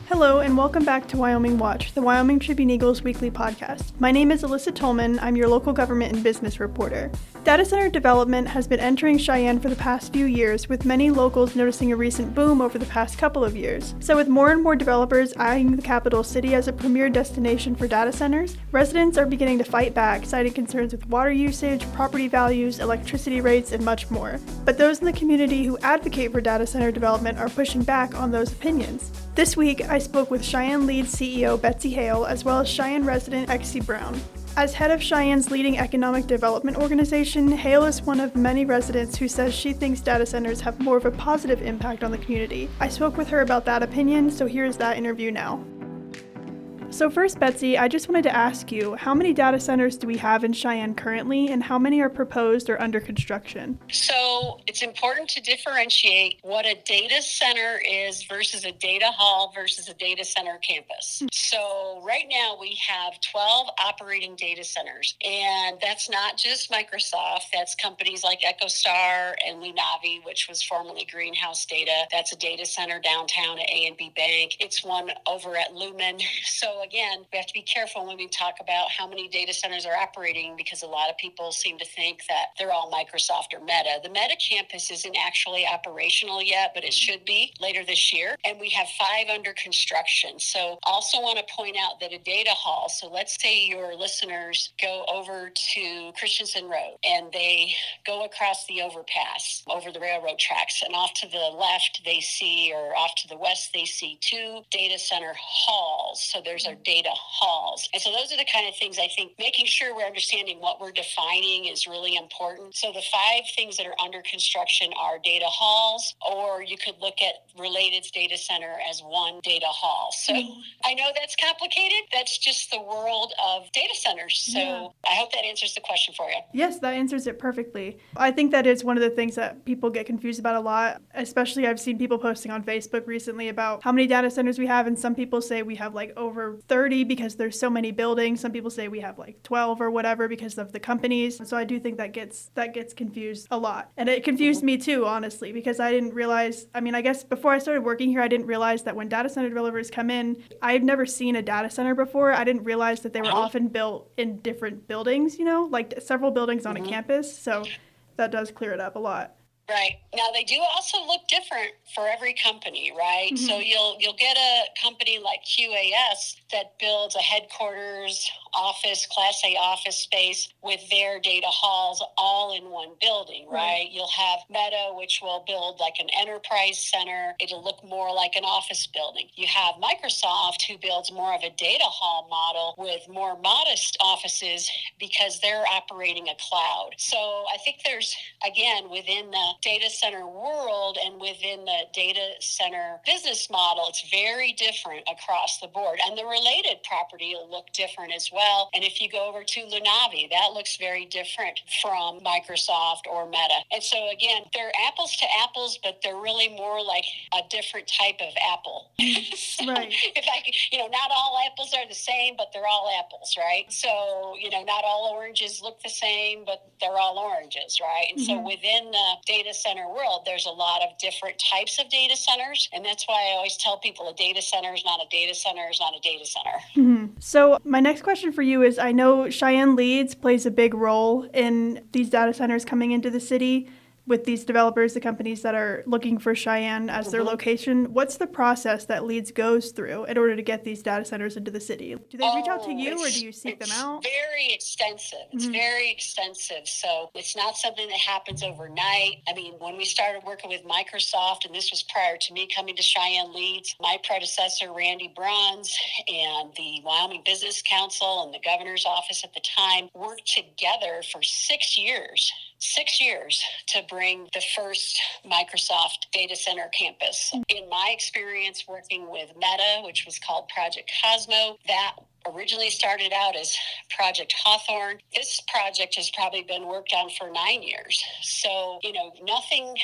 Hello and welcome back to Wyoming Watch, the Wyoming Tribune Eagle's weekly podcast. My name is Alyssa Tolman. I'm your local government and business reporter. Data center development has been entering Cheyenne for the past few years, with many locals noticing a recent boom over the past couple of years. So with more and more developers eyeing the capital city as a premier destination for data centers, residents are beginning to fight back, citing concerns with water usage, property values, electricity rates, and much more. But those in the community who advocate for data center development are pushing back on those opinions. This week, I spoke with Cheyenne Lead CEO Betsey Hale, as well as Cheyenne resident Exie Brown. As head of Cheyenne's leading economic development organization, Hale is one of many residents who says she thinks data centers have more of a positive impact on the community. I spoke with her about that opinion, so here's that interview now. So first, Betsey, I just wanted to ask you, how many data centers do we have in Cheyenne currently, and how many are proposed or under construction? So it's important to differentiate what a data center is versus a data hall versus a data center campus. So right now we have 12 operating data centers, and that's not just Microsoft. That's companies like EchoStar and Lunavi, which was formerly Greenhouse Data. That's a data center downtown at A&B Bank. It's one over at Lumen. So again, we have to be careful when we talk about how many data centers are operating, because a lot of people seem to think that they're all Microsoft or Meta. The Meta campus isn't actually operational yet, but it should be later this year. And we have 5 under construction. So also want to point out that a data hall, so let's say your listeners go over to Christensen Road and they go across the overpass over the railroad tracks, and off to the left they see, or off to the west they see 2 data center halls. So there's our data halls. And so those are the kind of things I think making sure we're understanding what we're defining is really important. So the 5 things that are under construction are data halls, or you could look at related data center as one data hall. So I know that's complicated. That's just the world of data centers. So I hope that answers the question for you. Yes, that answers it perfectly. I think that is one of the things that people get confused about a lot, especially I've seen people posting on Facebook recently about how many data centers we have, and some people say we have like over 30 because there's so many buildings. Some people say we have like 12 or whatever because of the companies. So I do think that gets confused a lot. And it confused me too, honestly, because I didn't realize, I guess before I started working here, I didn't realize that when data center developers come in, I've never seen a data center before. I didn't realize that they were often built in different buildings, like several buildings on a campus. So that does clear it up a lot. Right. Now, they do also look different for every company, right? So you'll get a company like QAS that builds a headquarters office, Class A office space with their data halls all in one building, right? You'll have Meta, which will build like an enterprise center. It'll look more like an office building. You have Microsoft, who builds more of a data hall model with more modest offices because they're operating a cloud. So I think there's, again, within the data center world and within the data center business model, it's very different across the board. And the related property will look different as well. And if you go over to Lunavi, that looks very different from Microsoft or Meta. And so again, they're apples to apples, but they're really more like a different type of apple. So right. If I could, not all apples are the same, but they're all apples, right? So, not all oranges look the same, but they're all oranges, right? And so within the data center world, there's a lot of different types of data centers. And that's why I always tell people a data center is not a data center is not a data center. So my next question for you is, I know Cheyenne Leads plays a big role in these data centers coming into the city with these developers, the companies that are looking for Cheyenne as their location. What's the process that Leads goes through in order to get these data centers into the city? Do they reach out to you, or do you seek them out? It's very extensive. It's very extensive. So it's not something that happens overnight. When we started working with Microsoft, and this was prior to me coming to Cheyenne Leads, my predecessor, Randy Bruns, and the Wyoming Business Council and the governor's office at the time worked together for 6 years to bring the first Microsoft data center campus. In my experience working with Meta, which was called Project Cosmo, that originally started out as Project Hawthorne. This project has probably been worked on for 9 years. So, nothing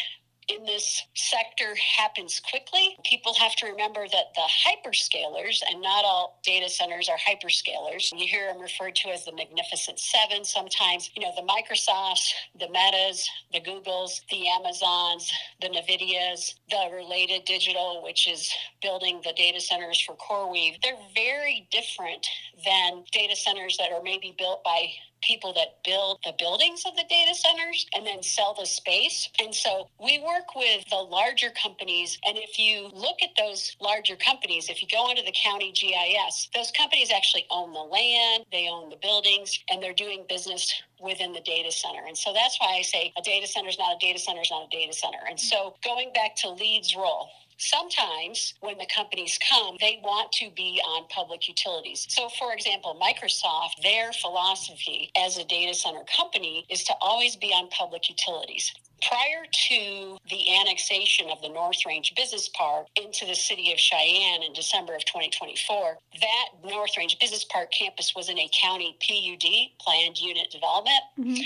in this sector happens quickly. People have to remember that the hyperscalers, and not all data centers are hyperscalers. You hear them referred to as the Magnificent Seven sometimes. The Microsofts, the Metas, the Googles, the Amazons, the NVIDIAs, the Related Digital, which is building the data centers for CoreWeave. They're very different than data centers that are maybe built by people that build the buildings of the data centers and then sell the space. And so we work with the larger companies. And if you look at those larger companies, if you go onto the county GIS, those companies actually own the land, they own the buildings, and they're doing business within the data center. And so that's why I say a data center is not a data center is not a data center. And so going back to LEED's role, sometimes when the companies come, they want to be on public utilities. So, for example, Microsoft, their philosophy as a data center company is to always be on public utilities. Prior to the annexation of the North Range Business Park into the city of Cheyenne in December of 2024, that North Range Business Park campus was in a county PUD, planned unit development. Mm-hmm.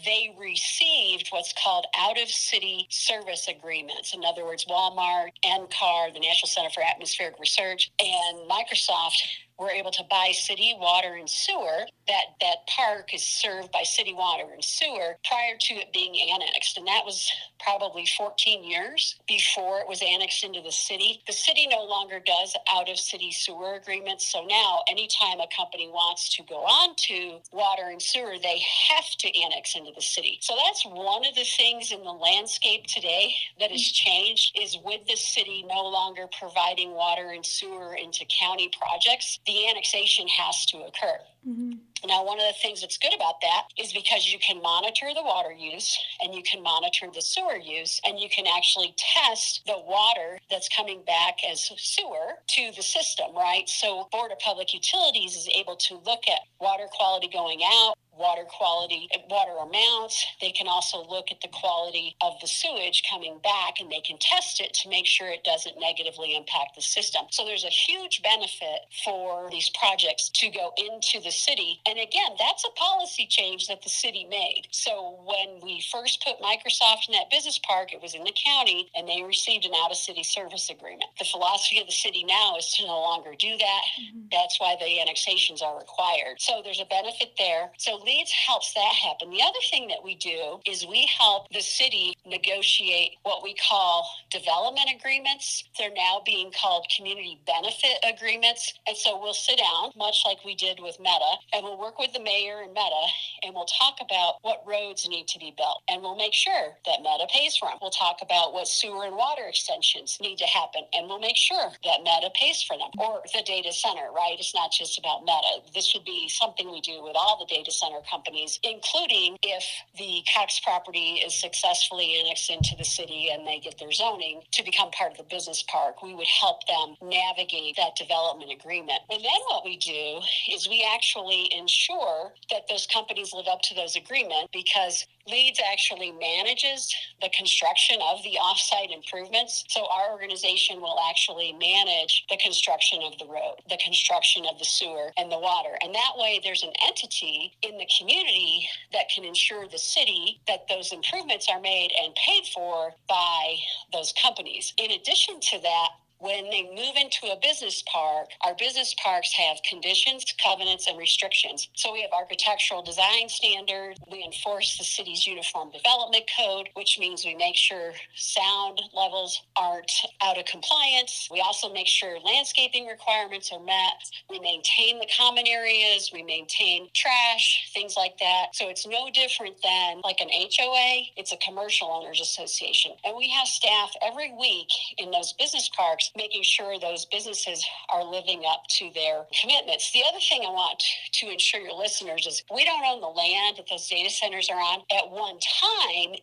They received what's called out-of-city service agreements. In other words, Walmart, NCAR, the National Center for Atmospheric Research, and Microsoft were able to buy city water and sewer. That park is served by city water and sewer prior to it being annexed. And that was probably 14 years before it was annexed into the city. The city no longer does out-of-city sewer agreements. So now anytime a company wants to go on to water and sewer, they have to annex into the city. So that's one of the things in the landscape today that has changed, is with the city no longer providing water and sewer into county projects, the annexation has to occur. Mm-hmm. Now, one of the things that's good about that is because you can monitor the water use and you can monitor the sewer use, and you can actually test the water that's coming back as sewer to the system, right? So Board of Public Utilities is able to look at water quality going out, water quality, water amounts. They can also look at the quality of the sewage coming back, and they can test it to make sure it doesn't negatively impact the system. So there's a huge benefit for these projects to go into the city. And again, that's a policy change that the city made. So when we first put Microsoft in that business park, it was in the county, and they received an out-of-city service agreement. The philosophy of the city now is to no longer do that. Mm-hmm. That's why the annexations are required. So there's a benefit there. So LEEDS helps that happen. The other thing that we do is we help the city negotiate what we call development agreements. They're now being called community benefit agreements. And so we'll sit down, much like we did with Meta, and we'll work with the mayor and Meta, and we'll talk about what roads need to be built. And we'll make sure that Meta pays for them. We'll talk about what sewer and water extensions need to happen, and we'll make sure that Meta pays for them. Or the data center, right? It's not just about Meta. This would be something we do with all the data center companies, including if the Cox property is successfully annexed into the city and they get their zoning to become part of the business park. We would help them navigate that development agreement. And then what we do is we actually ensure that those companies live up to those agreements, because LEEDS actually manages the construction of the offsite improvements. So our organization will actually manage the construction of the road, the construction of the sewer and the water. And that way there's an entity in the community that can ensure the city that those improvements are made and paid for by those companies. In addition to that, when they move into a business park, our business parks have conditions, covenants, and restrictions. So we have architectural design standards. We enforce the city's uniform development code, which means we make sure sound levels aren't out of compliance. We also make sure landscaping requirements are met. We maintain the common areas. We maintain trash, things like that. So it's no different than like an HOA. It's a commercial owners association. And we have staff every week in those business parks making sure those businesses are living up to their commitments. The other thing I want to ensure your listeners is we don't own the land that those data centers are on. At one time,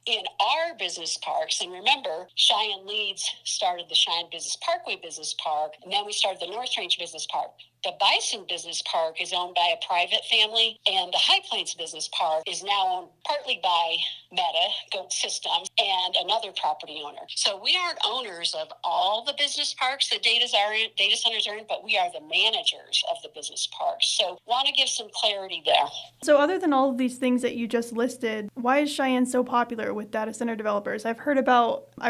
in our business parks, and remember, Cheyenne LEEDS started the Cheyenne Business Parkway Business Park, and then we started the North Range Business Park. The Bison Business Park is owned by a private family, and the High Plains Business Park is now owned partly by Meta, Goat Systems, and another property owner. So we aren't owners of all the business parks that data centers are in, but we are the managers of the business parks. So want to give some clarity there. So other than all of these things that you just listed, why is Cheyenne so popular with data center developers? I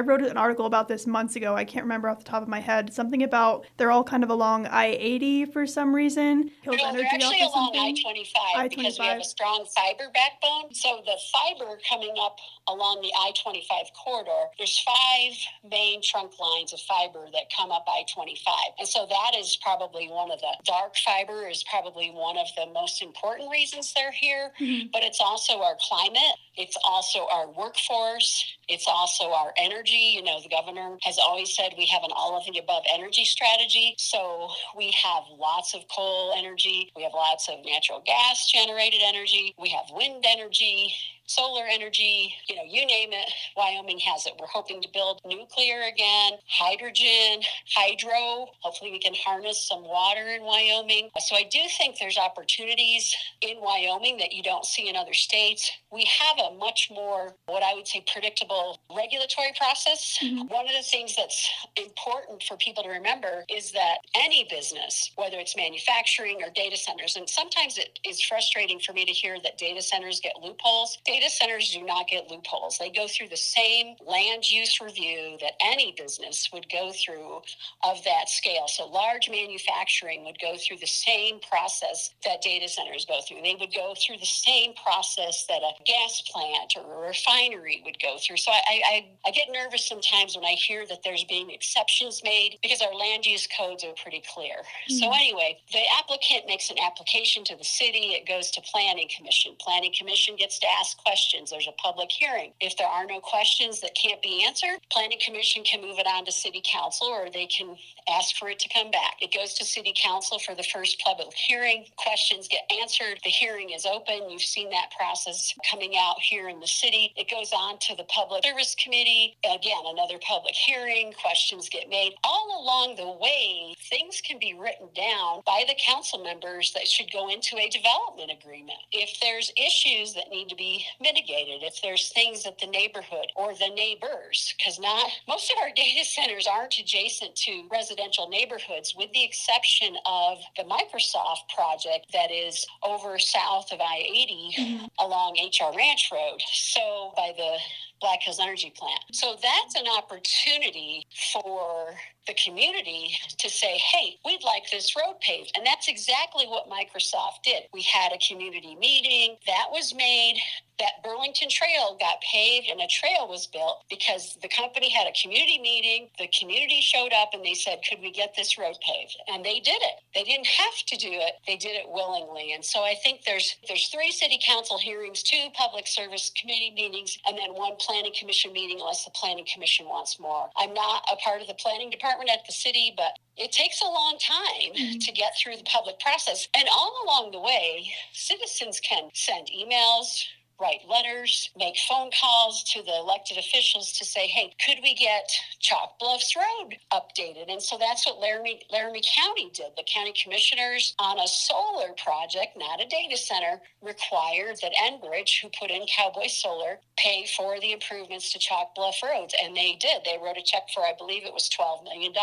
wrote an article about this months ago. I can't remember off the top of my head. Something about they're all kind of along I-80 for some reason. No, they're actually along I-25 because we have a strong fiber backbone. So the fiber coming up along the I-25 corridor, there's 5 main trunk lines of fiber that come up I-25. And so that is probably one of the dark fiber is probably one of the most important reasons they're here. Mm-hmm. But it's also our climate. It's also our workforce. It's also our energy. You know, the governor has always said we have an all of the above energy strategy. So we have lots of coal energy. We have lots of natural gas generated energy. We have wind energy, solar energy, you name it, Wyoming has it. We're hoping to build nuclear again, hydrogen, hydro. Hopefully we can harness some water in Wyoming. So I do think there's opportunities in Wyoming that you don't see in other states. We have a much more, what I would say, predictable regulatory process. Mm-hmm. One of the things that's important for people to remember is that any business, whether it's manufacturing or data centers, and sometimes it is frustrating for me to hear that data centers get loopholes. Data centers do not get loopholes. They go through the same land use review that any business would go through of that scale. So large manufacturing would go through the same process that data centers go through. They would go through the same process that a gas plant or a refinery would go through. So I get nervous sometimes when I hear that there's being exceptions made because our land use codes are pretty clear. Mm-hmm. So anyway, the applicant makes an application to the city. It goes to Planning Commission. Planning Commission gets to ask questions. There's a public hearing. If there are no questions that can't be answered, Planning Commission can move it on to City Council, or they can ask for it to come back. It goes to City Council for the first public hearing. Questions get answered. The hearing is open. You've seen that process coming out here in the city. It goes on to the Public Service Committee. Again, another public hearing. Questions get made. All along the way, things can be written down by the council members that should go into a development agreement. If there's issues that need to be mitigated, if there's things that the neighborhood or the neighbors, because not most of our data centers aren't adjacent to residential neighborhoods, with the exception of the Microsoft project that is over south of I-80 mm-hmm. along HR Ranch Road, so by the Black Hills Energy Plant. So that's an opportunity for the community to say, hey, we'd like this road paved. And that's exactly what Microsoft did. We had a community meeting that was made. That Burlington Trail got paved and a trail was built because the company had a community meeting. The community showed up and they said, could we get this road paved? And they did it. They didn't have to do it. They did it willingly. And so I think there's 3 city council hearings, 2 public service committee meetings, and then 1 planning commission meeting unless the planning commission wants more. I'm not a part of the planning department at the city, but it takes a long time mm-hmm. to get through the public process. And all along the way, citizens can send emails, write letters, make phone calls to the elected officials to say, hey, could we get Chalk Bluffs Road updated? And so that's what Laramie County did. The county commissioners on a solar project, not a data center, required that Enbridge, who put in Cowboy Solar, pay for the improvements to Chalk Bluff roads. And they did. They wrote a check for, I believe it was $12 million.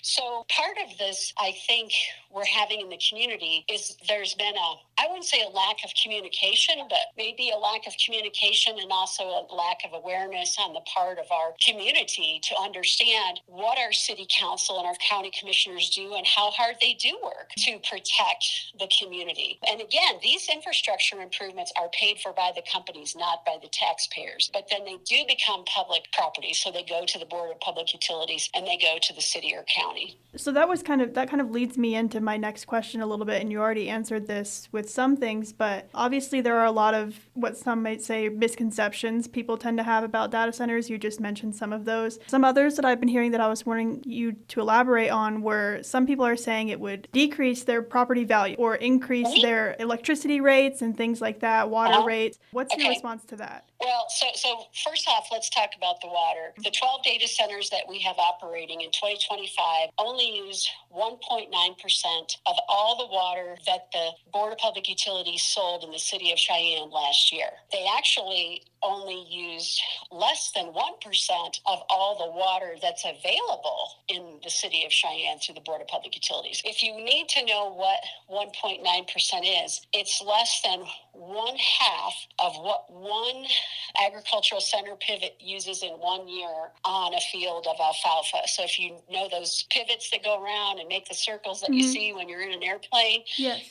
So part of this, I think, we're having in the community is there's been I wouldn't say a lack of communication, but maybe a lack of communication and also a lack of awareness on the part of our community to understand what our city council and our county commissioners do and how hard they do work to protect the community. And again, these infrastructure improvements are paid for by the companies, not by the taxpayers. But then they do become public property. So they go to the Board of Public Utilities and they go to the city or county. So that kind of leads me into my next question a little bit, and you already answered this with some things, but obviously there are a lot of what some might say misconceptions people tend to have about data centers. You just mentioned some of those. Some others that I've been hearing that I was wanting you to elaborate on were some people are saying it would decrease their property value or increase their electricity rates and things like that, water rates. What's your response to that? Well, so first off, let's talk about the water. The 12 data centers that we have operating in 2025 only used 1.9% of all the water that the Board of Public Utilities sold in the city of Cheyenne last year. They actually only used less than 1% of all the water that's available in the city of Cheyenne through the Board of Public Utilities. If you need to know what 1.9% is, it's less than 1/2 of what one agricultural center pivot uses in 1 year on a field of alfalfa. So if you know those pivots that go around and make the circles that you see when you're in an airplane, yes,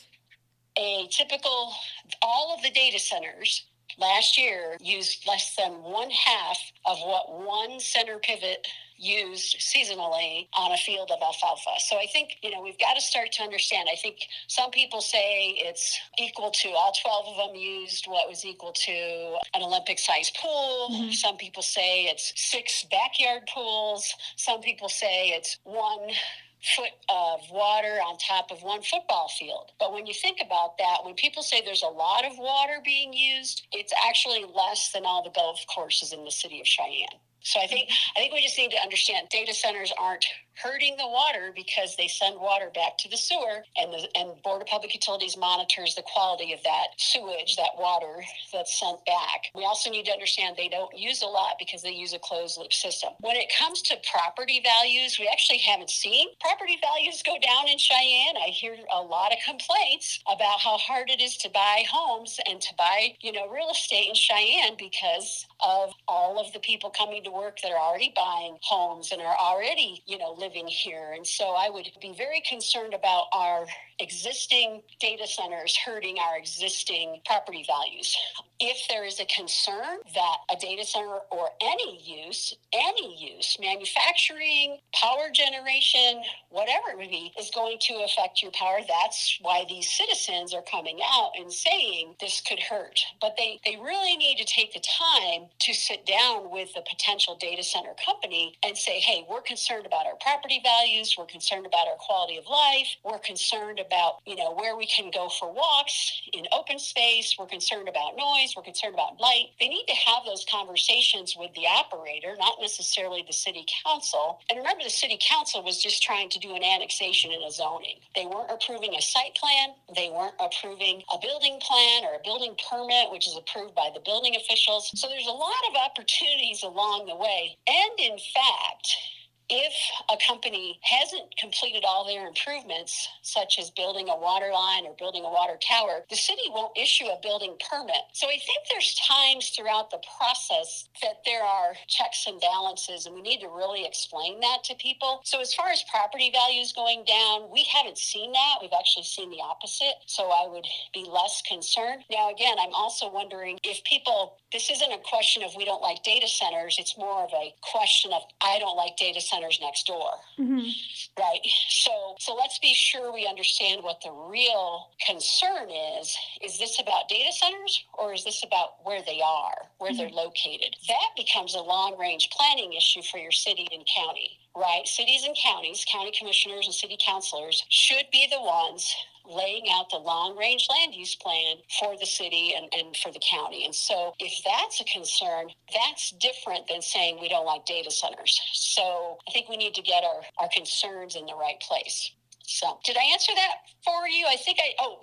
all of the data centers last year used less than 1/2 of what one center pivot used seasonally on a field of alfalfa. So I think, we've got to start to understand. I think some people say it's equal to all 12 of them used what was equal to an Olympic-sized pool. Some people say it's 6 backyard pools. Some people say it's 1 foot of water on top of 1 football field. But when you think about that, when people say there's a lot of water being used, it's actually less than all the golf courses in the city of Cheyenne. So I think we just need to understand data centers aren't hurting the water because they send water back to the sewer, and Board of Public Utilities monitors the quality of that sewage, that water that's sent back. We also need to understand they don't use a lot because they use a closed loop system. When it comes to property values, we actually haven't seen property values go down in Cheyenne. I hear a lot of complaints about how hard it is to buy homes and to buy, real estate in Cheyenne because of all of the people coming to work that are already buying homes and are already, living here. And so I would be very concerned about our existing data centers hurting our existing property values. If there is a concern that a data center or any use, manufacturing, power generation, whatever it would be, is going to affect your power, that's why these citizens are coming out and saying this could hurt. But they really need to take the time to sit down with the potential data center company and say, hey, we're concerned about our property values, we're concerned about our quality of life, we're concerned about, where we can go for walks in open space, we're concerned about noise, we're concerned about light. They need to have those conversations with the operator, not necessarily the city council. And remember, the city council was just trying to do an annexation and a zoning. They weren't approving a site plan, they weren't approving a building plan or a building permit, which is approved by the building officials. So there's a lot of opportunities along the way. And in fact, if a company hasn't completed all their improvements, such as building a water line or building a water tower, the city won't issue a building permit. So I think there's times throughout the process that there are checks and balances, and we need to really explain that to people. So as far as property values going down, we haven't seen that. We've actually seen the opposite. So I would be less concerned. Now, again, I'm also wondering if this isn't a question of we don't like data centers. It's more of a question of I don't like data centers next door. Right? So let's be sure we understand what the real concern is. Is this about data centers or is this about where they are, where they're located? That becomes a long-range planning issue for your city and county, right? Cities and counties, county commissioners and city councilors should be the ones laying out the long-range land use plan for the city and for the county. And so if that's a concern, that's different than saying we don't like data centers. So I think we need to get our concerns in the right place. So did I answer that for you?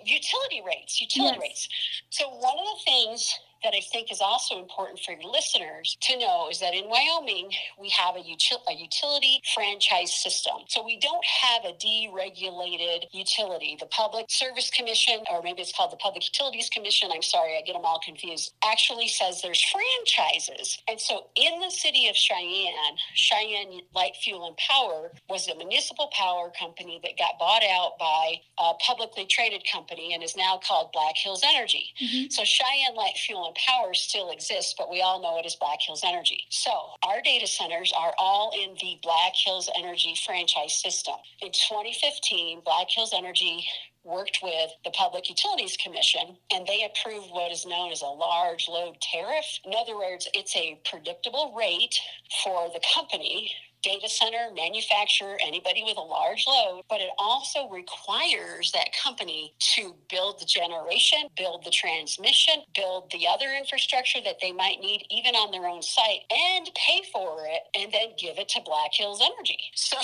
Utility rates. So one of the things that I think is also important for your listeners to know is that in Wyoming, we have a utility franchise system. So we don't have a deregulated utility. The Public Service Commission, or maybe it's called the Public Utilities Commission, I'm sorry, I get them all confused, actually says there's franchises. And so in the city of Cheyenne Light, Fuel, and Power was a municipal power company that got bought out by a publicly traded company and is now called Black Hills Energy. So Cheyenne Light, Fuel, and Power still exists, but we all know it as Black Hills Energy. So our data centers are all in the Black Hills Energy franchise system. In 2015, Black Hills Energy worked with the Public Utilities Commission, and they approved what is known as a large load tariff. In other words, it's a predictable rate for the company, data center, manufacturer, anybody with a large load, but it also requires that company to build the generation, build the transmission, build the other infrastructure that they might need even on their own site, and pay for it, and then give it to Black Hills Energy. So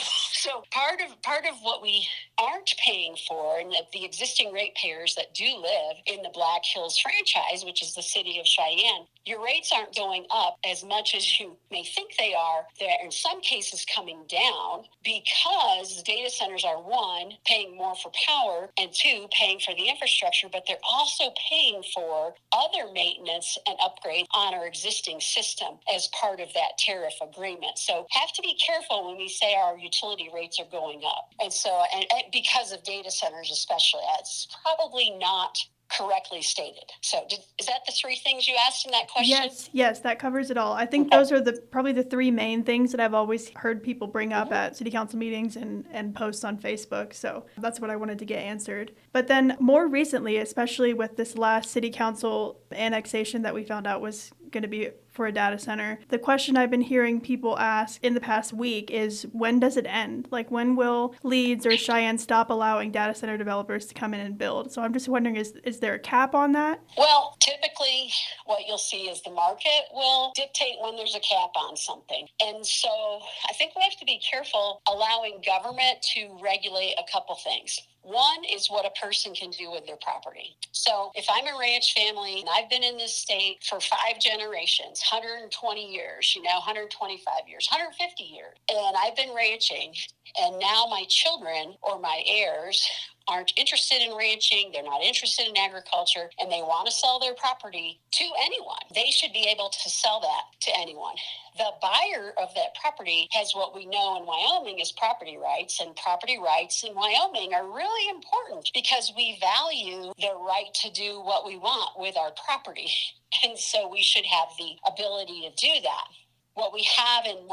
part of what we aren't paying for, and that the existing ratepayers that do live in the Black Hills franchise, which is the city of Cheyenne, your rates aren't going up as much as you may think they are. They're in some cases coming down because the data centers are, one, paying more for power, and two, paying for the infrastructure, but they're also paying for other maintenance and upgrades on our existing system as part of that tariff agreement. So have to be careful when we say our utility rates are going up. And so, and because of data centers especially, it's probably not correctly stated. So is that the three things you asked in that question? Yes, that covers it all. I think those are probably the three main things that I've always heard people bring up at city council meetings and posts on Facebook. So that's what I wanted to get answered. But then more recently, especially with this last city council annexation that we found out was going to be for a data center, the question I've been hearing people ask in the past week is, when does it end? Like, when will Leeds or Cheyenne stop allowing data center developers to come in and build? So I'm just wondering, is there a cap on that? Well, typically what you'll see is the market will dictate when there's a cap on something. And so I think we have to be careful allowing government to regulate a couple things. One is what a person can do with their property. So if I'm a ranch family and I've been in this state for 5 generations, 120 years, 125 years, 150 years, and I've been ranching, and now my children or my heirs aren't interested in ranching, they're not interested in agriculture, and they want to sell their property to anyone, they should be able to sell that to anyone. The buyer of that property has what we know in Wyoming is property rights, and property rights in Wyoming are really important because we value the right to do what we want with our property. And so we should have the ability to do that. What we have in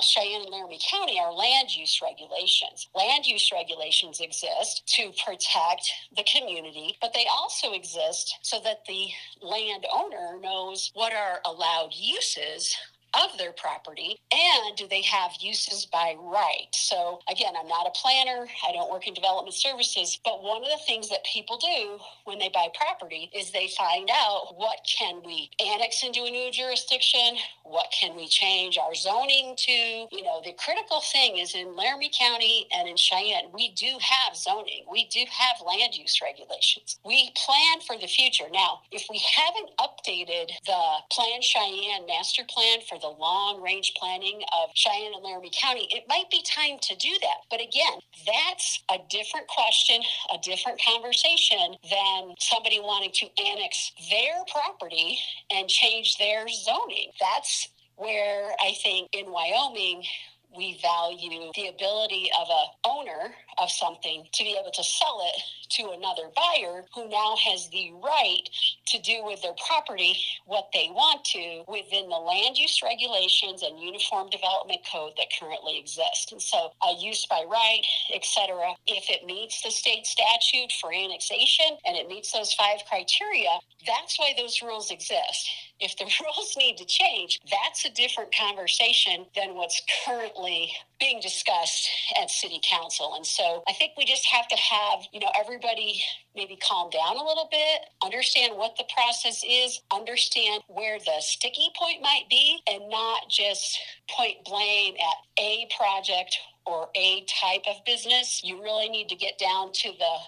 Cheyenne and Laramie County are land use regulations. Land use regulations exist to protect the community, but they also exist so that the landowner knows what are allowed uses of their property, and do they have uses by right. So again, I'm not a planner, I don't work in development services, but one of the things that people do when they buy property is they find out, what can we annex into a new jurisdiction, what can we change our zoning to. The critical thing is in Laramie County and in Cheyenne, we do have zoning, we do have land use regulations, we plan for the future. Now, if we haven't updated the Plan Cheyenne master plan for the long range planning of Cheyenne and Laramie County, it might be time to do that. But again, that's a different question, a different conversation than somebody wanting to annex their property and change their zoning. That's where I think in Wyoming, we value the ability of a owner of something to be able to sell it to another buyer who now has the right to do with their property what they want to within the land use regulations and uniform development code that currently exist. And so a use by right, etc., if it meets the state statute for annexation and it meets those 5 criteria, that's why those rules exist. If the rules need to change, that's a different conversation than what's currently being discussed at City Council. And so I think we just have to have, everybody maybe calm down a little bit, understand what the process is, understand where the sticky point might be, and not just point blame at a project or a type of business. You really need to get down to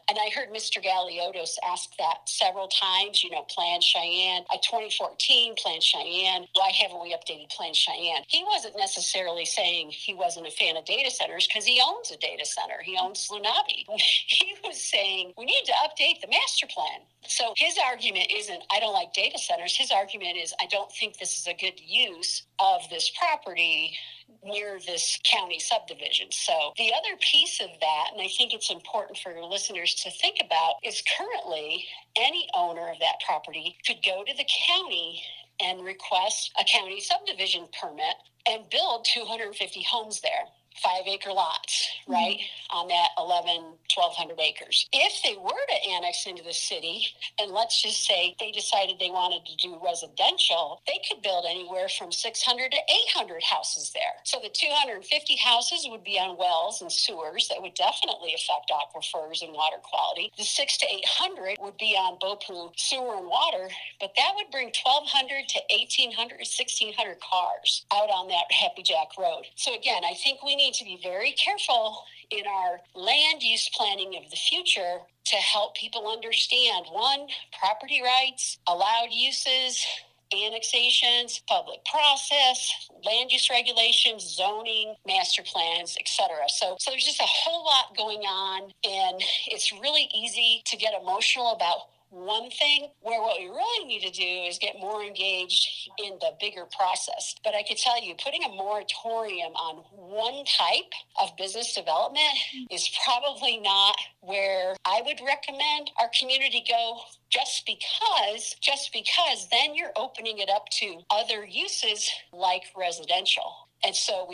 and I heard Mr. Galiotos ask that several times, Plan Cheyenne, 2014, Plan Cheyenne, why haven't we updated Plan Cheyenne? He wasn't necessarily saying he wasn't a fan of data centers because he owns a data center. He owns Lunabi. He was saying we need to update the master plan. So his argument isn't, I don't like data centers. His argument is, I don't think this is a good use of this property near this county subdivision. So the other piece of that, and I think it's important for your listeners to think about, is currently any owner of that property could go to the county and request a county subdivision permit and build 250 homes there. 5-acre lots, right, on that 11 1,200 acres. If they were to annex into the city, and let's just say they decided they wanted to do residential, they could build anywhere from 600 to 800 houses there. So the 250 houses would be on wells and sewers that would definitely affect aquifers and water quality. The 600 to 800 would be on BOPU sewer and water, but that would bring 1,200 to 1,800, 1,600 cars out on that Happy Jack Road. So again, I think we need to be very careful in our land use planning of the future to help people understand, one, property rights, allowed uses, annexations, public process, land use regulations, zoning, master plans, etc. So there's just a whole lot going on, and it's really easy to get emotional about one thing, where what we really need to do is get more engaged in the bigger process. But I could tell you, putting a moratorium on one type of business development is probably not where I would recommend our community go, just because then you're opening it up to other uses like residential. And so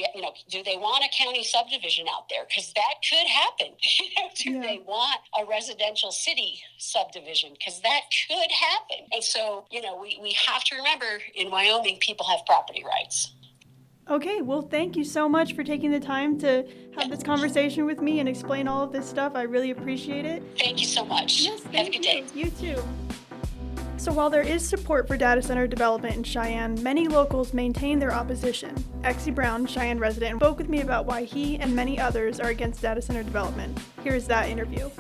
do they want a county subdivision out there? Because that could happen. Do they want a residential city subdivision? Because that could happen. And so, we have to remember, in Wyoming, people have property rights. Okay, well, thank you so much for taking the time to have this conversation with me and explain all of this stuff. I really appreciate it. Thank you so much. Yes, have a good day. You too. So while there is support for data center development in Cheyenne, many locals maintain their opposition. Exie Brown, Cheyenne resident, spoke with me about why he and many others are against data center development. Here's that interview.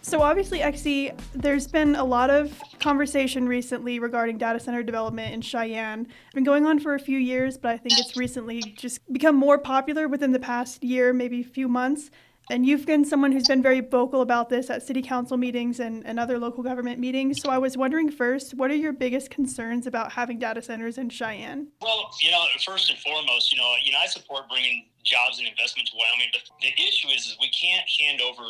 So obviously, Exie, there's been a lot of conversation recently regarding data center development in Cheyenne. It's been going on for a few years, but I think it's recently just become more popular within the past year, maybe a few months. And you've been someone who's been very vocal about this at city council meetings and other local government meetings. So I was wondering first, what are your biggest concerns about having data centers in Cheyenne? Well, first and foremost, I support bringing jobs and investment to Wyoming, but the issue is we can't hand over,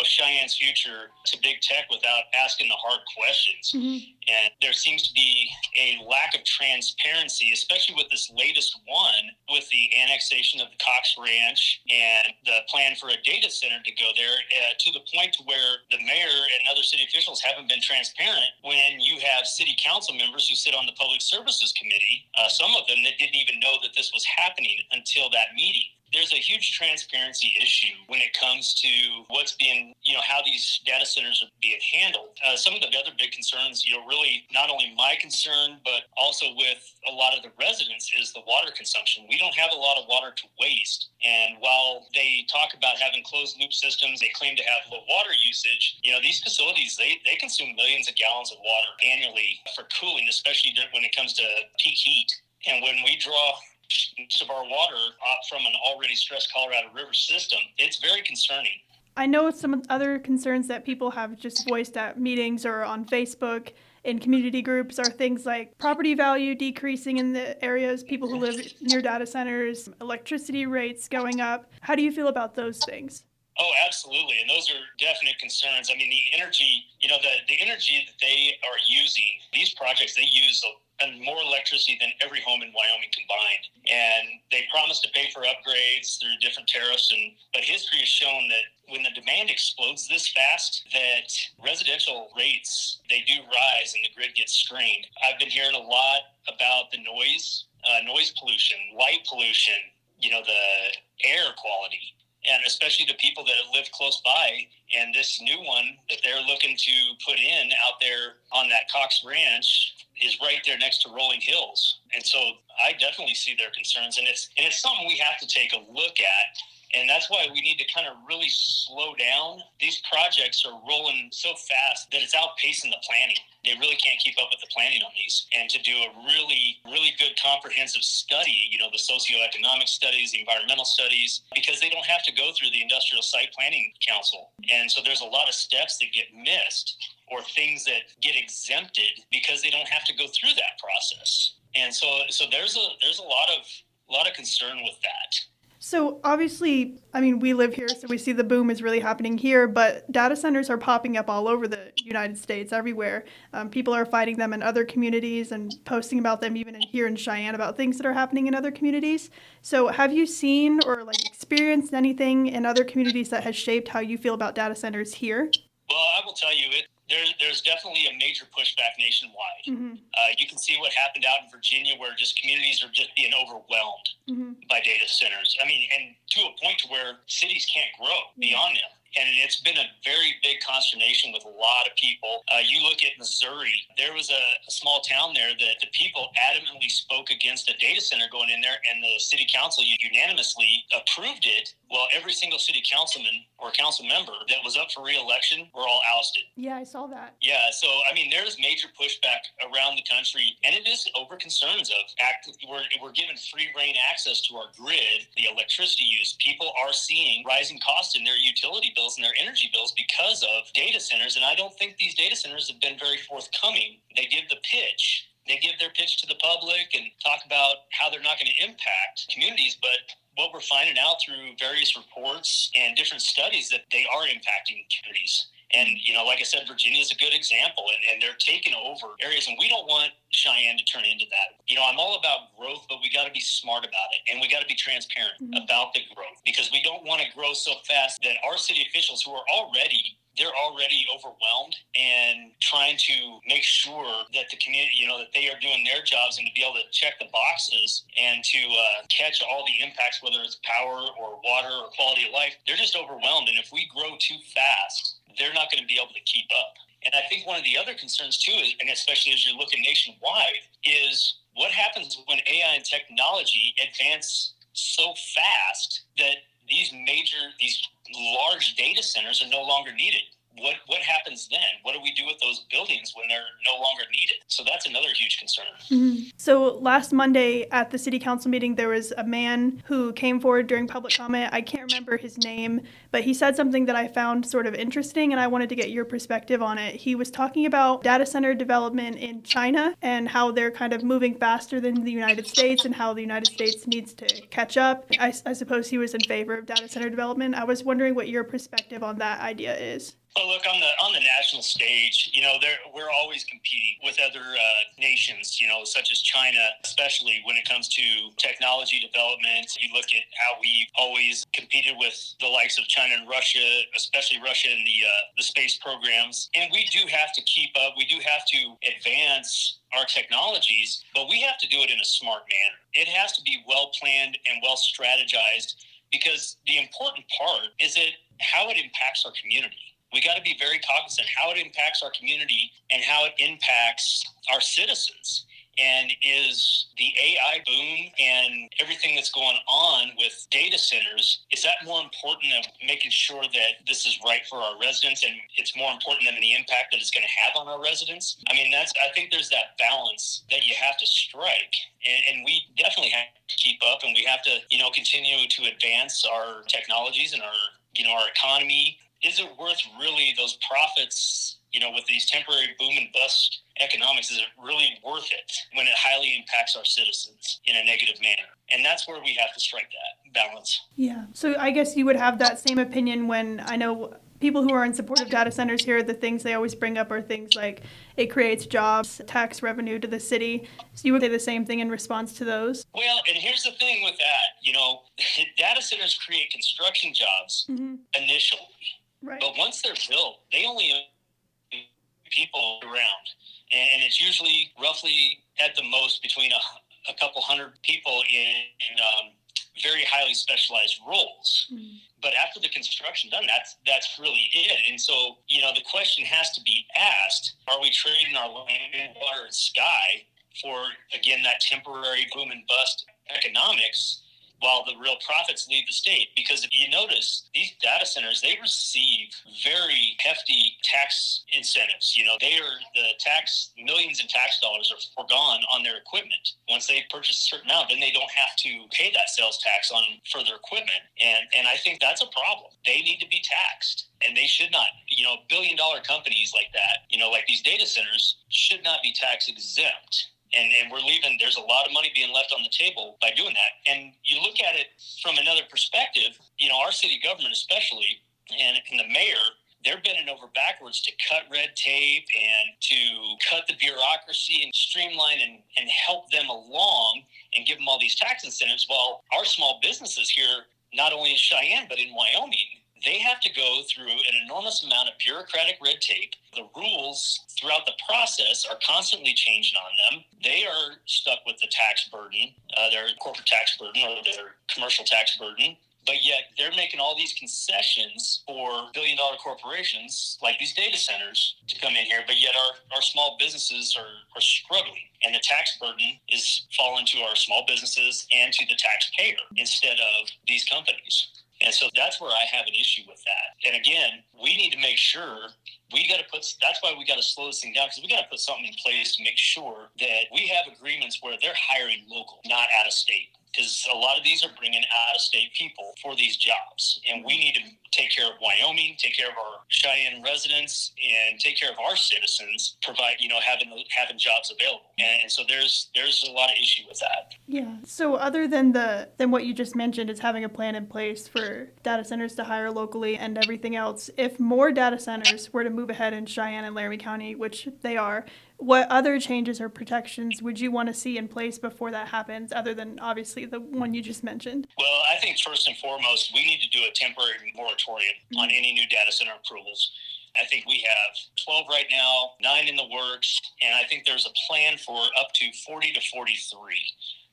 Cheyenne's future to big tech without asking the hard questions. Mm-hmm. And there seems to be a lack of transparency, especially with this latest one, with the annexation of the Cox Ranch and the plan for a data center to go there, to the point to where the mayor and other city officials haven't been transparent when you have city council members who sit on the Public Services Committee, some of them that didn't even know that this was happening until that meeting. There's a huge transparency issue when it comes to what's being, how these data centers are being handled. Some of the other big concerns, really not only my concern, but also with a lot of the residents, is the water consumption. We don't have a lot of water to waste. And while they talk about having closed loop systems, they claim to have low water usage. These facilities, they consume millions of gallons of water annually for cooling, especially when it comes to peak heat. And when we draw most of our water from an already stressed Colorado River system, it's very concerning. I know some other concerns that people have just voiced at meetings or on Facebook in community groups are things like property value decreasing in the areas, people who live near data centers, electricity rates going up. How do you feel about those things? Oh, absolutely. And those are definite concerns. I mean, the energy, the energy that they are using, these projects, they use more electricity than every home in Wyoming combined. And they promise to pay for upgrades through different tariffs. But history has shown that when the demand explodes this fast, that residential rates, they do rise and the grid gets strained. I've been hearing a lot about the noise pollution, light pollution, the air quality. And especially to people that live close by. And this new one that they're looking to put in out there on that Cox Ranch is right there next to rolling hills. And so I definitely see their concerns. And it's something we have to take a look at. And that's why we need to kind of really slow down. These projects are rolling so fast that it's outpacing the planning. They really can't keep up with the planning on these. And to do a really, really good comprehensive study, the socioeconomic studies, the environmental studies, because they don't have to go through the Industrial Site Planning Council. And so there's a lot of steps that get missed or things that get exempted because they don't have to go through that process. And so there's a lot of concern with that. So obviously, we live here, so we see the boom is really happening here, but data centers are popping up all over the United States, everywhere. People are fighting them in other communities and posting about them even here in Cheyenne about things that are happening in other communities. So have you seen or experienced anything in other communities that has shaped how you feel about data centers here? Well, I will tell you, there's definitely a major pushback nationwide. Mm-hmm. You can see what happened out in Virginia, where just communities are just being overwhelmed by data centers. I mean, and to a point to where cities can't grow beyond them. And it's been a very big consternation with a lot of people. You look at Missouri, there was a small town there that the people adamantly spoke against a data center going in there, and the city council unanimously approved it. Well, every single city councilman or council member that was up for re-election were all ousted. Yeah, I saw that. Yeah, so, I mean, there's major pushback around the country, and it is over concerns of we're given free reign access to our grid, the electricity use. People are seeing rising costs in their utility bills and their energy bills because of data centers, and I don't think these data centers have been very forthcoming. They give the pitch. They give their pitch to the public and talk about how they're not going to impact communities, but what we're finding out through various reports and different studies that they are impacting communities. And, like I said, Virginia is a good example, and they're taking over areas, and we don't want Cheyenne to turn into that. I'm all about growth, but we got to be smart about it, and we got to be transparent about the growth, because we don't want to grow so fast that our city officials who are they're already overwhelmed and trying to make sure that the community, that they are doing their jobs and to be able to check the boxes and to catch all the impacts, whether it's power or water or quality of life. They're just overwhelmed. And if we grow too fast, they're not going to be able to keep up. And I think one of the other concerns too, and especially as you're looking nationwide, is what happens when AI and technology advance so fast that these large data centers are no longer needed. What happens then? What do we do with those buildings when they're no longer needed? So that's another huge concern. Mm-hmm. So last Monday at the city council meeting, there was a man who came forward during public comment. I can't remember his name, but he said something that I found sort of interesting, and I wanted to get your perspective on it. He was talking about data center development in China and how they're kind of moving faster than the United States and how the United States needs to catch up. I suppose he was in favor of data center development. I was wondering what your perspective on that idea is. Well, look, on the national stage, we're always competing with other nations, such as China, especially when it comes to technology development. You look at how we've always competed with the likes of China and Russia, especially Russia in the space programs. And we do have to keep up. We do have to advance our technologies, but we have to do it in a smart manner. It has to be well planned and well strategized, because the important part is how it impacts our community. We got to be very cognizant how it impacts our community and how it impacts our citizens. And is the AI boom and everything that's going on with data centers, is that more important than making sure that this is right for our residents, and it's more important than the impact that it's going to have on our residents? I mean, I think there's that balance that you have to strike. And we definitely have to keep up, and we have to, continue to advance our technologies and our economy. Is it worth really those profits, with these temporary boom and bust economics? Is it really worth it when it highly impacts our citizens in a negative manner? And that's where we have to strike that balance. Yeah. So I guess you would have that same opinion when I know people who are in support of data centers here, the things they always bring up are things like it creates jobs, tax revenue to the city. So you would say the same thing in response to those? Well, and here's the thing with that, data centers create construction jobs initially. Right. But once they're built, they only have people around. And it's usually roughly at the most between a couple hundred people in very highly specialized roles. Mm-hmm. But after the construction done, that's really it. And so, the question has to be asked, are we trading our land, water, and sky for, again, that temporary boom and bust economics, while the real profits leave the state? Because if you notice, these data centers, they receive very hefty tax incentives. Millions in tax dollars are foregone on their equipment. Once they purchase a certain amount, then they don't have to pay that sales tax on further equipment. And I think that's a problem. They need to be taxed. And they should not, billion-dollar companies like that, like these data centers, should not be tax exempt. And we're leaving, there's a lot of money being left on the table by doing that. And you look at it from another perspective, our city government especially, and the mayor, they're bending over backwards to cut red tape and to cut the bureaucracy and streamline and help them along and give them all these tax incentives. While our small businesses here, not only in Cheyenne, but in Wyoming, they have to go through an enormous amount of bureaucratic red tape. The rules throughout the process are constantly changing on them. They are stuck with the tax burden, their corporate tax burden or their commercial tax burden. But yet they're making all these concessions for billion-dollar corporations like these data centers to come in here. But yet our small businesses are struggling. And the tax burden is falling to our small businesses and to the taxpayer instead of these companies. And so that's where I have an issue with that. And again, we need to make sure that's why we got to slow this thing down, because we got to put something in place to make sure that we have agreements where they're hiring local, not out of state. Because a lot of these are bringing out-of-state people for these jobs. And we need to take care of Wyoming, take care of our Cheyenne residents, and take care of our citizens, provide, having jobs available. And so there's a lot of issue with that. Yeah. So other than what you just mentioned is having a plan in place for data centers to hire locally and everything else, if more data centers were to move ahead in Cheyenne and Laramie County, which they are, what other changes or protections would you want to see in place before that happens, other than obviously the one you just mentioned? Well, I think first and foremost, we need to do a temporary moratorium on any new data center approvals. I think we have 12 right now, 9 in the works, and I think there's a plan for up to 40 to 43,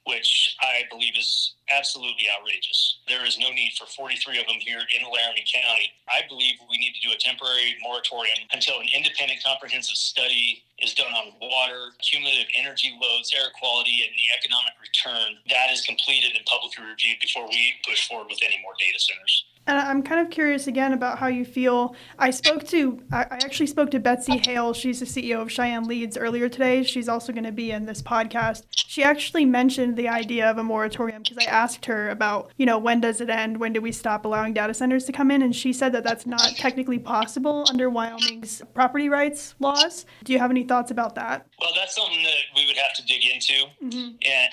which I believe is absolutely outrageous. There is no need for 43 of them here in Laramie County. I believe we need to do a temporary moratorium until an independent comprehensive study is done on water, cumulative energy loads, air quality, and the economic return. That is completed and publicly reviewed before we push forward with any more data centers. And I'm kind of curious again about how you feel. I actually spoke to Betsey Hale. She's the CEO of Cheyenne Leads earlier today. She's also going to be in this podcast. She actually mentioned the idea of a moratorium because I asked her about, when does it end? When do we stop allowing data centers to come in? And she said that that's not technically possible under Wyoming's property rights laws. Do you have any thoughts about that? Well, that's something that we would have to dig into. And,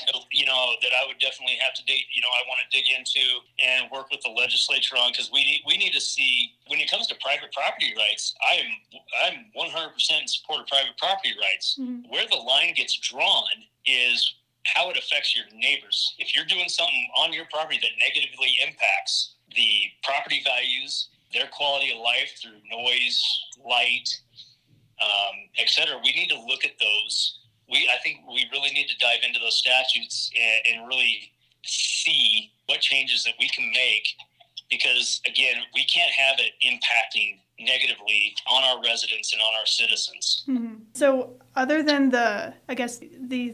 that I would definitely have to I want to dig into and work with the legislature on, because we need to see, when it comes to private property rights, I'm 100% in support of private property rights. Where the line gets drawn is how it affects your neighbors. If you're doing something on your property that negatively impacts the property values, their quality of life through noise, light, et cetera, we need to look at those. I think we really need to dive into those statutes and really see what changes that we can make, because again, we can't have it impacting negatively on our residents and on our citizens. So other than the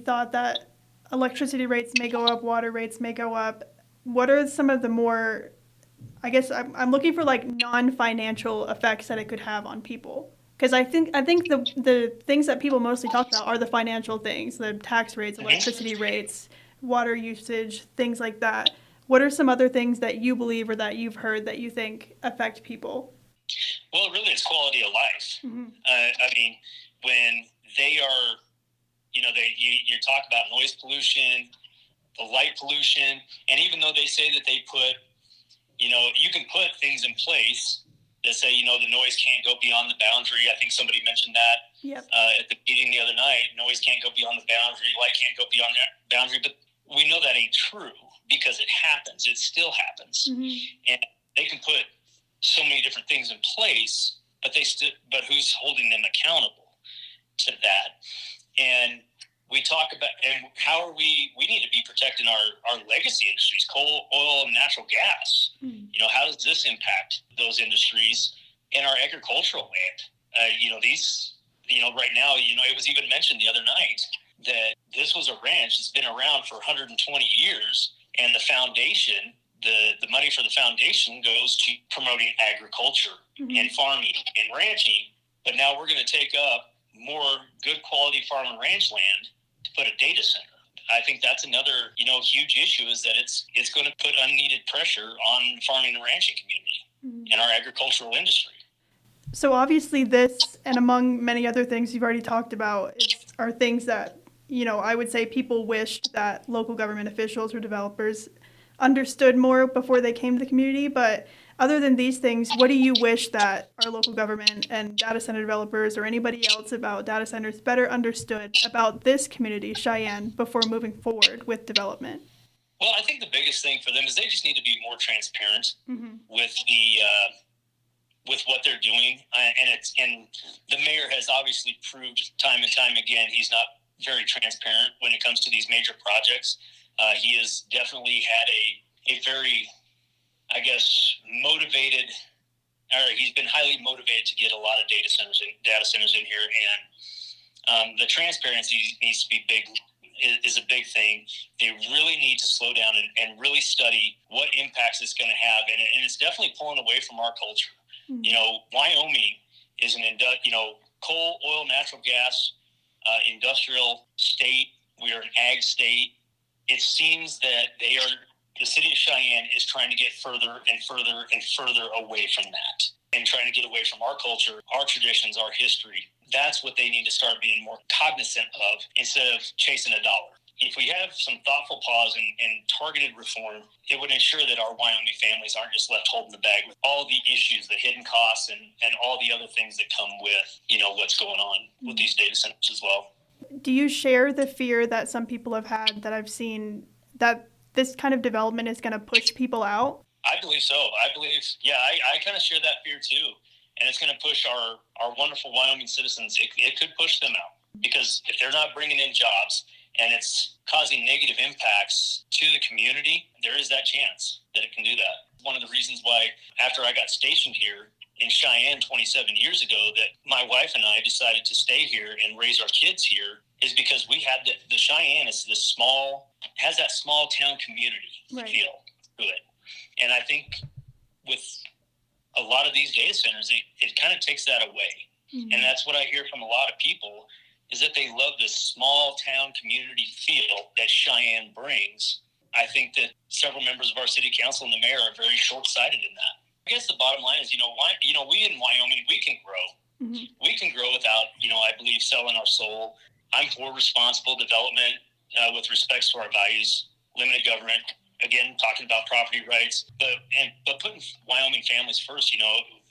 thought that electricity rates may go up, water rates may go up, what are some of the more, I'm looking for like non-financial effects that it could have on people? Because I think the things that people mostly talk about are the financial things, the tax rates, electricity rates, water usage, things like that. What are some other things that you believe or that you've heard that you think affect people? Well, really, it's quality of life. When they are, you talk about noise pollution, the light pollution, and even though they say that they put, you can put things in place that say, the noise can't go beyond the boundary. I think somebody mentioned that at the meeting the other night. Noise can't go beyond the boundary. Light can't go beyond that boundary. But we know that ain't true, because it happens. It still happens. And they can put so many different things in place, but who's holding them accountable to that? And we talk about, and how are we need to be protecting our legacy industries, coal, oil, and natural gas. How does this impact those industries and our agricultural land? Right now, it was even mentioned the other night that this was a ranch that's been around for 120 years, and the foundation, the money for the foundation goes to promoting agriculture and farming and ranching. But now we're going to take up more good quality farm and ranch land to put a data center. I think that's another, huge issue, is that it's going to put unneeded pressure on the farming and ranching community and our agricultural industry. So obviously this, and among many other things you've already talked about, are things that, I would say people wished that local government officials or developers understood more before they came to the community. But other than these things, what do you wish that our local government and data center developers or anybody else about data centers better understood about this community, Cheyenne, before moving forward with development? Well, I think the biggest thing for them is they just need to be more transparent with with what they're doing, and the mayor has obviously proved time and time again he's not very transparent when it comes to these major projects. He has definitely had a very, I guess, motivated, or he's been highly motivated to get a lot of data centers in here, and the transparency needs to be big. Is a big thing. They really need to slow down and really study what impacts it's going to have, and it's definitely pulling away from our culture. You know, Wyoming is coal, oil, natural gas, industrial state. We are an ag state. It seems that the city of Cheyenne is trying to get further and further and further away from that, and trying to get away from our culture, our traditions, our history. That's what they need to start being more cognizant of instead of chasing a dollar. If we have some thoughtful pause and targeted reform, it would ensure that our Wyoming families aren't just left holding the bag with all the issues, the hidden costs, and all the other things that come with, what's going on with these data centers as well. Do you share the fear that some people have had that I've seen that this kind of development is going to push people out? I believe so. I kind of share that fear too. And it's going to push our wonderful Wyoming citizens. It could push them out because if they're not bringing in jobs and it's causing negative impacts to the community, there is that chance that it can do that. One of the reasons why after I got stationed here in Cheyenne 27 years ago that my wife and I decided to stay here and raise our kids here is because we had the Cheyenne is has that small town community feel to it. And I think with a lot of these data centers, it kind of takes that away. And that's what I hear from a lot of people is that they love this small town community feel that Cheyenne brings. I think that several members of our city council and the mayor are very short-sighted in that. I guess the bottom line is, we in Wyoming, we can grow. We can grow without, I believe, selling our soul. I'm for responsible development with respects to our values, limited government, again, talking about property rights, but putting Wyoming families first,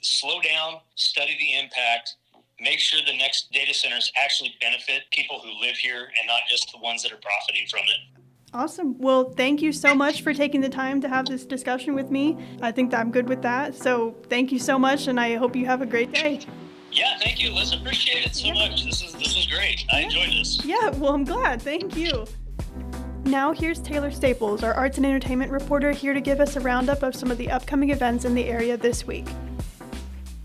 slow down, study the impact, make sure the next data centers actually benefit people who live here and not just the ones that are profiting from it. Awesome. Well, thank you so much for taking the time to have this discussion with me. I think that I'm good with that. So thank you so much, and I hope you have a great day. Yeah, thank you, Alyssa. Appreciate it so much. This was great. I enjoyed this. Yeah, well, I'm glad. Thank you. Now here's Taylor Staples, our arts and entertainment reporter, here to give us a roundup of some of the upcoming events in the area this week.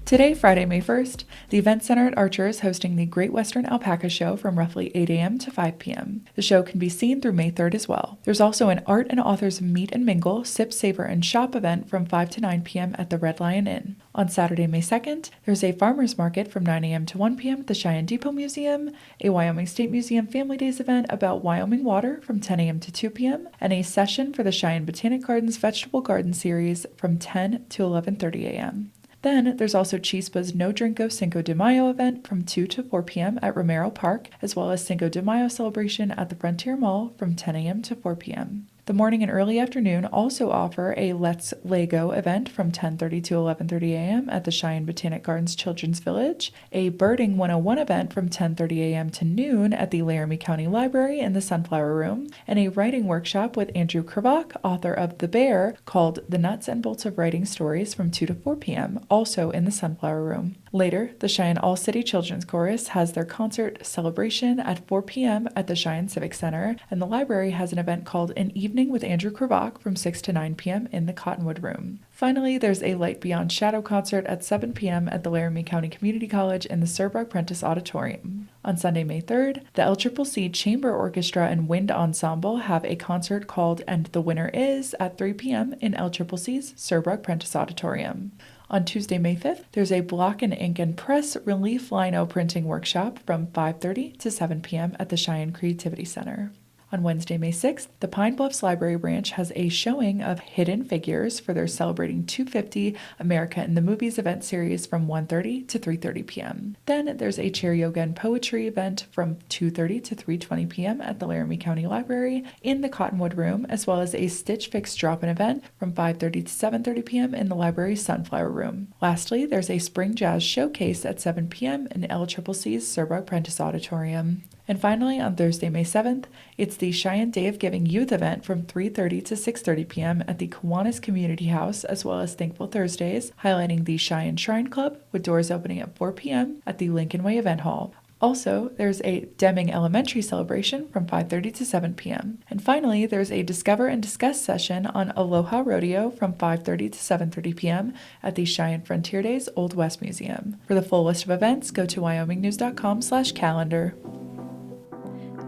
Today, Friday, May 1st, the Event Center at Archer is hosting the Great Western Alpaca Show from roughly 8 a.m. to 5 p.m. The show can be seen through May 3rd as well. There's also an art and authors meet and mingle, sip, savor, and shop event from 5 to 9 p.m. at the Red Lion Inn. On Saturday, May 2nd, there's a farmers market from 9 a.m. to 1 p.m. at the Cheyenne Depot Museum, a Wyoming State Museum Family Days event about Wyoming water from 10 a.m. to 2 p.m., and a session for the Cheyenne Botanic Gardens Vegetable Garden Series from 10 to 11:30 a.m. Then there's also Chispa's No Drinko Cinco de Mayo event from 2 to 4 p.m. at Romero Park, as well as Cinco de Mayo celebration at the Frontier Mall from 10 a.m. to 4 p.m. The morning and early afternoon also offer a Let's Lego event from 10:30 to 11:30 a.m. at the Cheyenne Botanic Gardens Children's Village, a Birding 101 event from 10:30 a.m. to noon at the Laramie County Library in the Sunflower Room, and a writing workshop with Andrew Krivak, author of The Bear, called The Nuts and Bolts of Writing Stories from 2 to 4 p.m., also in the Sunflower Room. Later, the Cheyenne All-City Children's Chorus has their concert celebration at 4 p.m. at the Cheyenne Civic Center, and the library has an event called An Evening with Andrew Krivak from 6 to 9 p.m. in the Cottonwood Room. Finally, there's a Light Beyond Shadow concert at 7 p.m. at the Laramie County Community College in the Surbrook Prentice Auditorium. On Sunday, May 3rd, the LCCC Chamber Orchestra and Wind Ensemble have a concert called And the Winner Is at 3 p.m. in LCCC's Surbrook Prentice Auditorium. On Tuesday, May 5th, there's a block and ink and press relief lino printing workshop from 5:30 to 7 p.m. at the Cheyenne Creativity Center. On Wednesday, May 6th, the Pine Bluffs Library Branch has a showing of Hidden Figures for their Celebrating 250 America in the Movies event series from 1:30 to 3:30 p.m. Then there's a chair yoga and poetry event from 2:30 to 3:20 p.m. at the Laramie County Library in the Cottonwood Room, as well as a Stitch Fix drop-in event from 5:30 to 7:30 p.m. in the library's Sunflower Room. Lastly, there's a Spring Jazz Showcase at 7 p.m. in LCCC's Serbrook Prentice Auditorium. And finally, on Thursday, May 7th, it's the Cheyenne Day of Giving youth event from 3:30 to 6:30 p.m. at the Kiwanis Community House, as well as Thankful Thursdays, highlighting the Cheyenne Shrine Club, with doors opening at 4 p.m. at the Lincoln Way Event Hall. Also, there's a Deming Elementary celebration from 5:30 to 7 p.m. And finally, there's a Discover and Discuss session on Aloha Rodeo from 5:30 to 7:30 p.m. at the Cheyenne Frontier Days Old West Museum. For the full list of events, go to wyomingnews.com/calendar.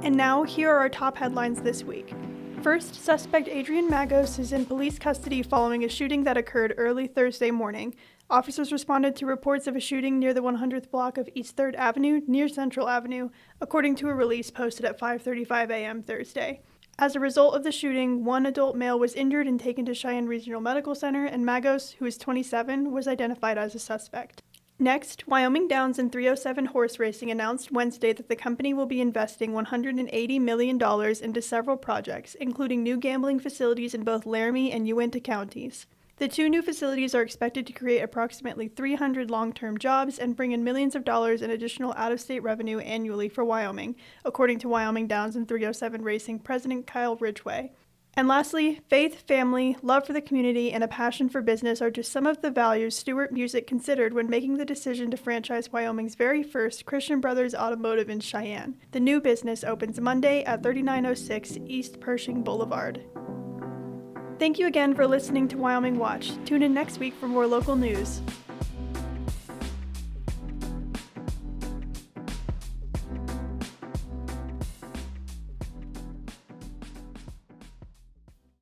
And now, here are our top headlines this week. First, suspect Adrian Magos is in police custody following a shooting that occurred early Thursday morning. Officers responded to reports of a shooting near the 100th block of East 3rd Avenue, near Central Avenue, according to a release posted at 5:35 a.m. Thursday. As a result of the shooting, one adult male was injured and taken to Cheyenne Regional Medical Center, and Magos, who is 27, was identified as a suspect. Next, Wyoming Downs and 307 Horse Racing announced Wednesday that the company will be investing $180 million into several projects, including new gambling facilities in both Laramie and Uintah counties. The two new facilities are expected to create approximately 300 long-term jobs and bring in millions of dollars in additional out-of-state revenue annually for Wyoming, according to Wyoming Downs and 307 Racing President Kyle Ridgway. And lastly, faith, family, love for the community, and a passion for business are just some of the values Stewart Music considered when making the decision to franchise Wyoming's very first Christian Brothers Automotive in Cheyenne. The new business opens Monday at 3906 East Pershing Boulevard. Thank you again for listening to Wyoming Watch. Tune in next week for more local news.